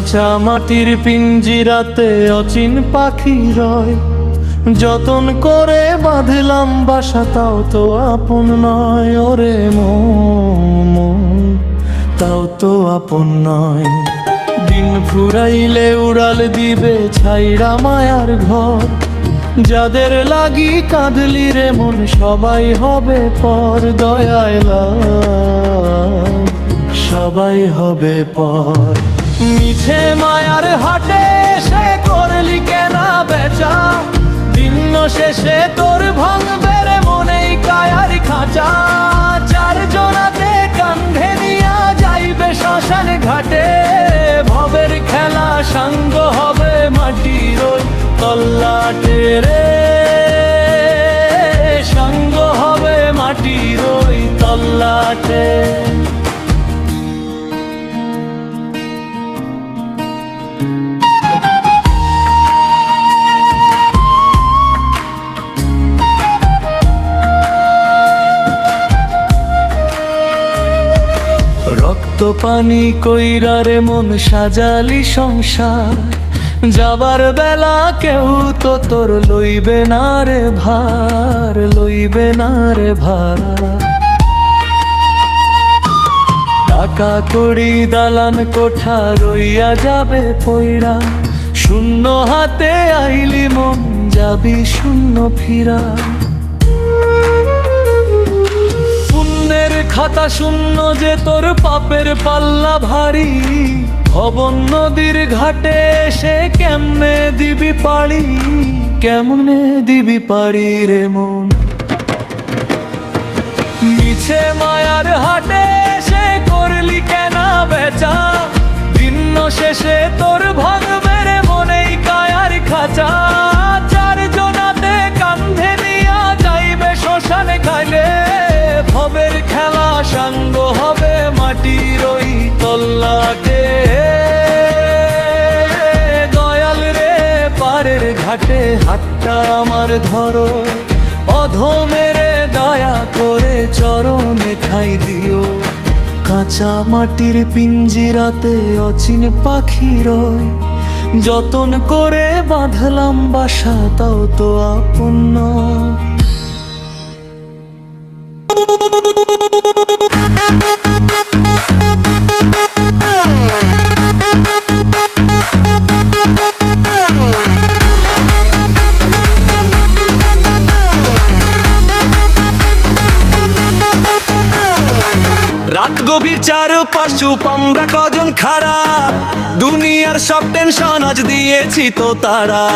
কাঁচা মাটির পিঞ্জিরাতে অচিন পাখি রয়, যতন করে বাঁধলাম বাসা তাও তো আপন নয়। ওরে মন, তাও তো আপন নয়। দিন ফুরাইলে উড়াল দিবে ছাইরা মায়ার ঘর, যাদের লাগি কাঁদলি রে মন সবাই হবে পর। দয়ায় সবাই হবে পর। মিছে মায়ার হাটে সে করলি কেনা বেচা, দিন শেষে তোর ভাঙবে রে মনেই কায়ার খাঁচা। চার জনাতে কান্ধে নিয়া যাইবে শ্মশান ঘাটে, ভবের খেলা সাঙ্গ হবে মাটির ওই তল্লাটে রে। সাঙ্গ হবে মাটির ওই তল্লাটে। রক্ত পানি কইরা রে মন সাজালি সংসার, যাবার বেলা কেউ তো তোর লইবে না রে ভার, লইবে না রে ভার। টাকা কড়ি দালান কোঠা রইয়া যাবে পইরা, শূন্য হাতে আইলি মন যাবি শূন্য ফিরা। খাতা শূন্য যে তোর পাপের পাল্লা ভারী, ভবন নদীর ঘাটে সে কেমনে দিবি পাড়ি, কেমনে দিবি পাড়ি রে মন। মিছে মায়ার হাটে সে করলি কেনা বেচা, দিন শেষে তোর ভাঙবে রে মনেই কায়ার খাঁচা। চার জনাতে কান্ধে নিয়া যাইবে শ্মশানে খাইলে, ভবের খেলা সাঙ্গ হবে মাটির ওই তল্লাটে। দয়াল রে পারের ঘাটে হাতটা আমার ধরো, অধমের দয়া করে চরণে ঠাই দিও। কাঁচা মাটির পিঞ্জিরাতে অচিন পাখি রয়, যতন করে বাঁধলাম বাসা তাও তো আপন নয়। রাত গভীর চারপাশে আমরা কজন খাড়া, দুনিয়ার সব টেনশন আজ দিয়েছি তো তারা।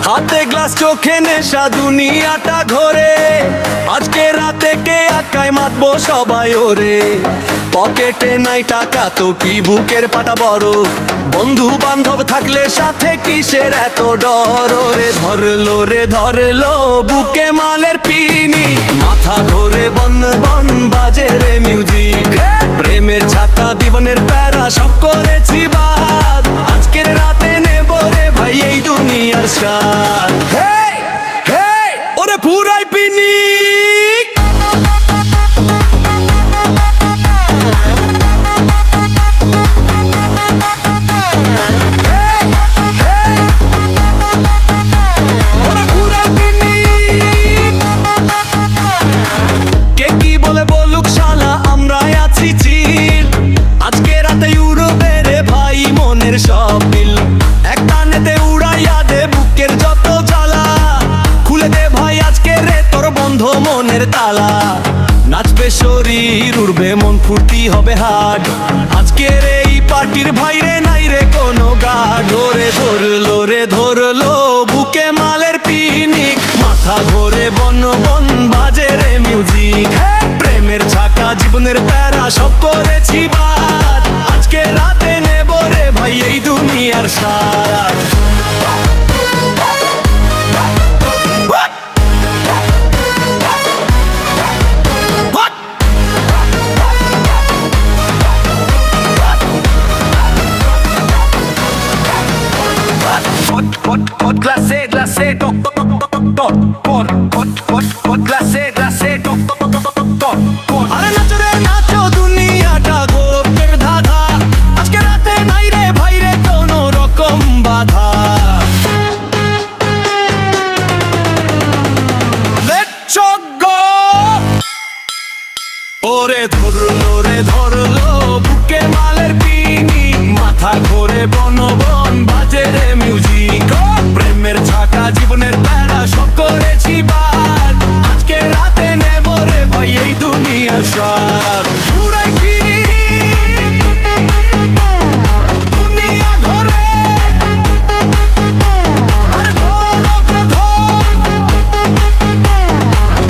হাতে গ্লাস চোখে নেশা দুনিয়াটা ঘোরে, আজকে রাতে কে একাই মাতবো সবাই ওরে। পকেটে নাই টাকা তো কি বুকের পাটা বড়, বন্ধু বান্ধব থাকলে সাথে কিসের এত ডর। রে ধরলো রে ধরলো বুকে মালের পিনি, মাথা ধরে বন বন বাজে রে মিউজিক। প্রেমের ছাতা জীবনের প্যারা সব করেছি বাদ, আজকের রাতে নেব রে ভাই এই দুনিয়ার স্বাদ। ওরে পুরাই পিনি সব দিল এক টানেতে উড়াইয়া দে বুকের যত জ্বালা। খুলে দে ভাই আজকে রে তোর বন্ধ মনের তালা। নাচবে শরীর উড়বে মন ফুর্তি হবে হাট, আজকের এই পার্টির ভাইরে নাই রে কোনো গার্ড। ওরে ধরলো রে ধরলো বুকে মালের পিনিক, মাথা ধরে বন বন বাজে রে মিউজিক। প্রেমের ছাকা জীবনের প্যারা সব করেছি বাদ, আজকে রাতে নেব রে ভাই এই দুনিয়ার স্বাদ। Glacé, glacé, toc, toc, toc, toc, toc, glacé, glacé, toc, toc, toc, toc, toc, toc. আরে নাচো রে নাচো দুনিয়াটা গোপের ধাঁধা, আজকে রাতে নাই রে ভাই রে কোন করে ধরলো রে ধরলো বুকে মালের পিনি, মাথা ঘোরে বন বন বাজে রে মিউজিক। প্রেমের ছাকা জীবনের প্যারা সব করেছি বার, আজকে রাতে নেব রে ভাই এই দুনিয়ার সার। ঘুরাই ফিরি দুনিয়া ঘরে, আর ধরো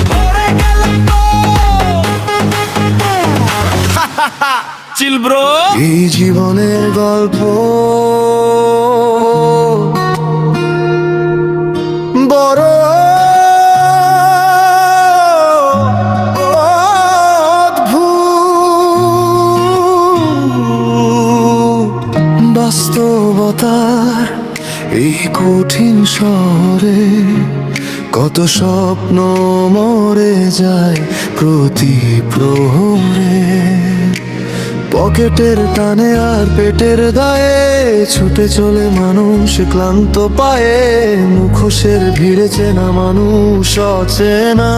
ধরে গেলাম তো। Chill bro. এই জীবনের গল্প বড় অদ্ভুত, বাস্তবতার এই কঠিন শহরে কত স্বপ্ন মরে যায় প্রতি প্রহরে। পকেটের টানে আর পেটের দায়ে ছুটে চলে মানুষ ক্লান্ত পায়ে, মুখোশের ভিড়ে চেনা মানুষ অচেনা।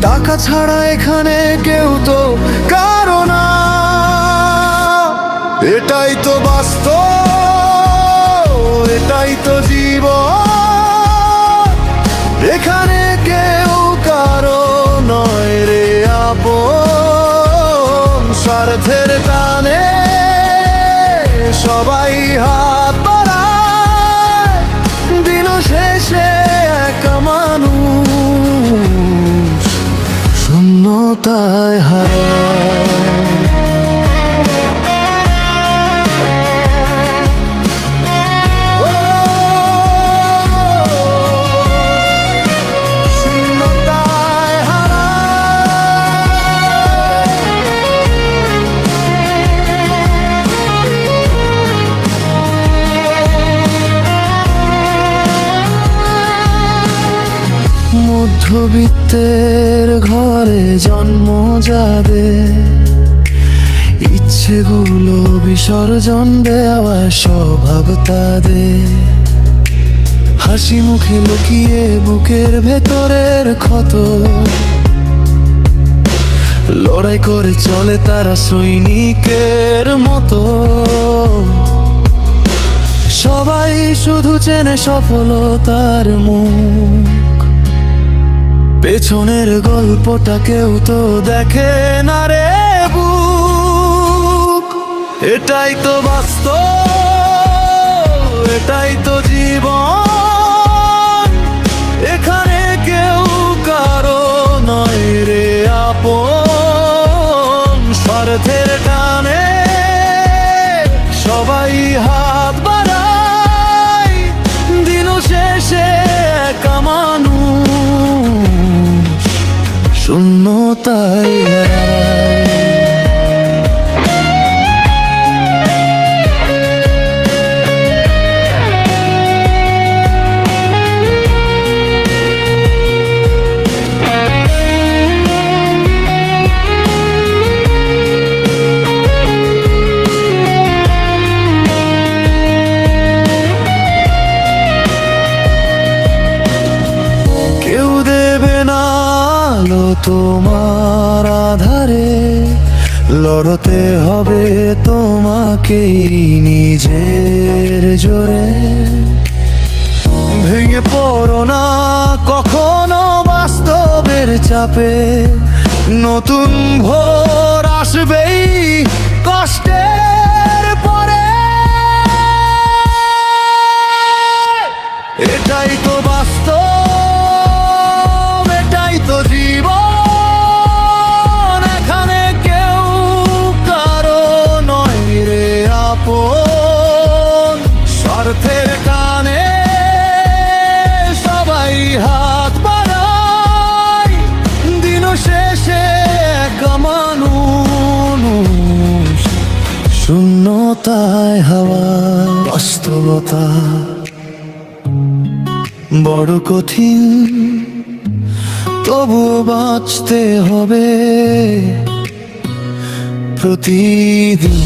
টাকা ছাড়া এখানে কেউ তো কারো না, এটাই তো বাস্তব, এটাই তো জীবন। এখানে কেউ কারো নয় রে আপন, স্বার্থের টানে সবাই হাত বাড়ায়, দিন শেষে একা মানুষ শূন্যতায় হারায়। মধ্যবিত্তের ঘরে জন্ম যাদের, ইচ্ছেগুলো বিসর্জন দেওয়া স্বভাব তাদের। হাসি মুখে লুকিয়ে বুকের ভেতরের ক্ষত, লড়াই করে চলে তারা সৈনিকের মতো। সবাই শুধু চেনে সফলতার মুখ, পেছনের গল্পটা কেউ তো দেখে না রে বুক। এটাই তো বাস্তব, এটাই তো জীবন। এখানে কেউ কারো নয় রে আপন, স্বার্থের টানে সবাই হাত বাড়ায়, দিন শেষে একা মানুষ শূন্যতায় হারায়। তোমার আধারে লড়তে হবে তোমাকে নিজের জোরে। ভেঙে পড়ো না কখনো বাস্তবের চাপে, নতুন ভোর আসবেই কষ্টের পরে। এটাই তো বাস্তব, এটাই তো জীবন। স্বার্থের টানে সবাই হাত বাড়ায়, দিন শেষে একা মানুষ শূন্যতায় হাওয়া। বাস্তবতা বড় কঠিন, তবুও বাঁচতে হবে প্রতিদিন।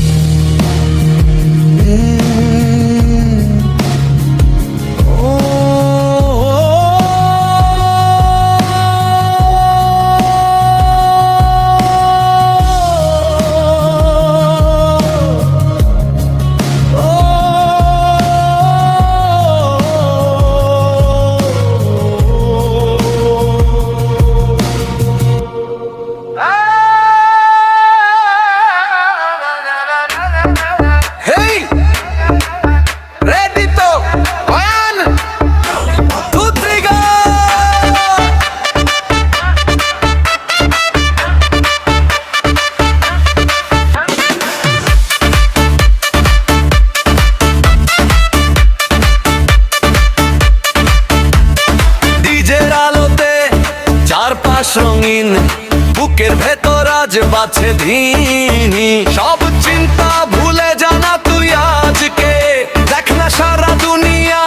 বাছে ধিনি সব চিন্তা ভুলে জানা তুই আজকে দেখ না সারা দুনিয়া